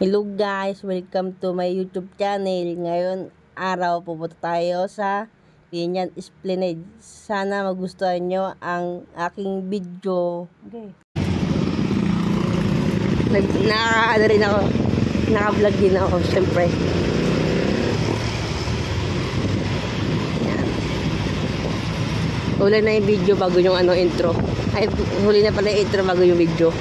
Hello guys, welcome to my YouTube channel. Ngayon araw pupunta tayo sa Binyan Esplanade. Sana magustuhan nyo ang aking video. Okay. Naka-ano rin ako. Naka-vlog din ako, syempre. Huli na yung video bago yung intro. Ay, huli na pala yung intro bago yung video.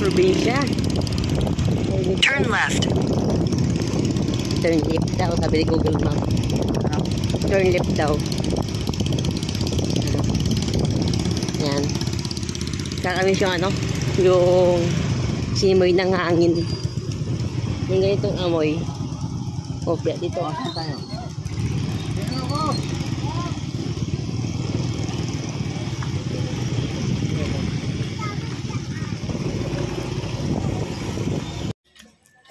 Probinsya. Turn left. Turn left daw, sabi ni Google Map. Turn left daw. Yan. Kakamiss yung yung simoy ng hangin. Yung ganitong amoy. Opya dito. Saan tayo? Dito ako!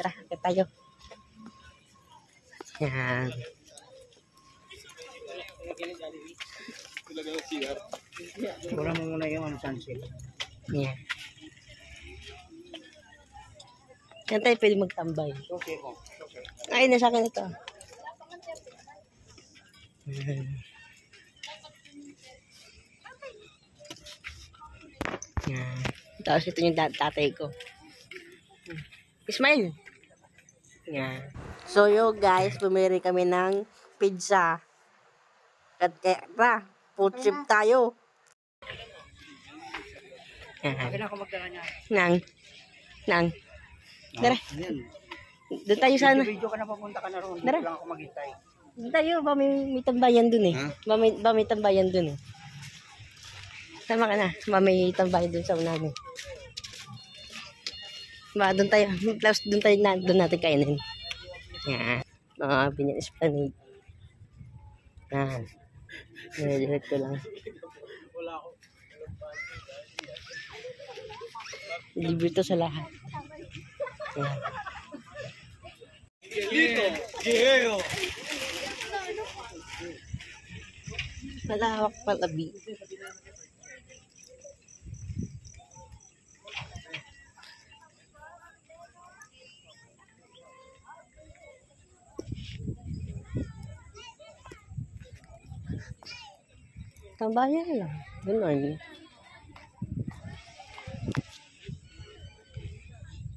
Tara, akit tayo. Yan. Wala mo muna yung sunset. Yan. Yan tayo pwede magtambay. Okay po. Okay. Ay, nasa akin ito. Yan. Tapos ito yung tatay ko. Smile! Yan. So yo guys, bumili kami ng pizza. At tara, food trip tayo. Okay na ako magdala niya. Nang. Tara. Ayan. Doon tayo sana. Video ka na papunta ka na roon. Dito Tara. lang ako maghintay. Doon tayo, ba may tambayan dun eh. Huh? Ba may tambayan dun eh. Sama ka na, ba may tambayan dun sa unahan. Ba, doon tayo. Tapos doon tayo doon natin kainin. Yan. Mga Binyan Esplanade. Yan. Nililit ko lang. Libre to sa lahat. Yan. Dito! Giheo! Malawak pala, B. Tambayan lang. Ganun.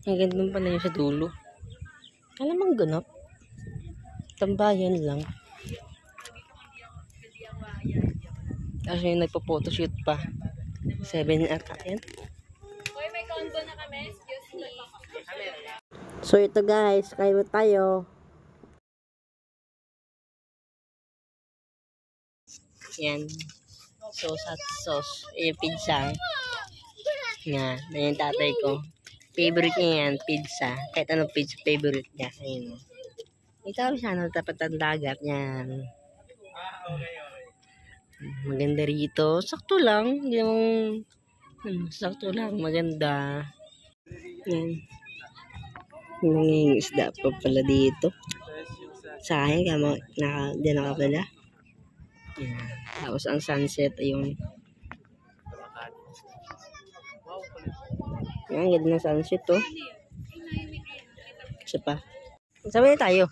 Ang ganda pala yun sa dulo. Alam mong ganap. Tambayan lang. Tapos yung nagpo-photoshoot pa. 7 ata yan. Hoy, may combo na kami. Excuse me. So ito guys, kain mo tayo. Yan. Sauce at sauce. Yung pizza. Yan. Na yung tatay ko. Favorite niya yan, pizza. Kahit anong pizza, favorite niya. Ayun. Ito sana tapat ang dagat. Yan. Maganda rito. Sakto lang. Hindi namang sakto lang. Maganda. Yan. Yung isda pa pala dito. Sayang ka diyan ka pala. Yan. Tapos ang sunset ay yung yan, ganda ng sunset to. Isa pa. Sabi na tayo.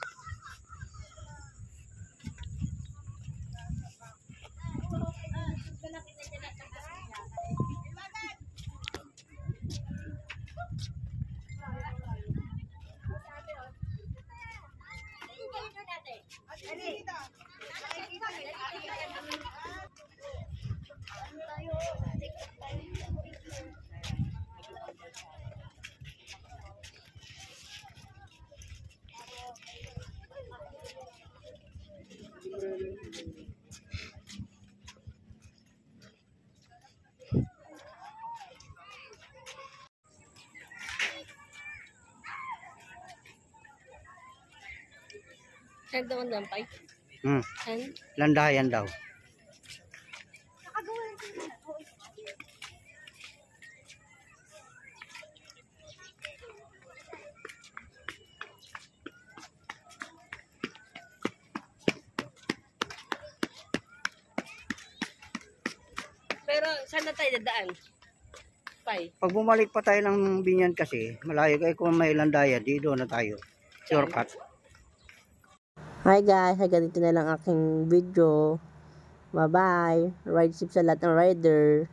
Saan daw ang dampay? Saan? Landayan daw. saan na tayo dadaan? Pai. Pag bumalik pa tayo ng Binyan kasi, malayo kayo kung may landaya, di doon na tayo. Shortcut. Hi guys, hanggang dito na lang aking video. Bye bye. Ride safe sa lahat ng rider.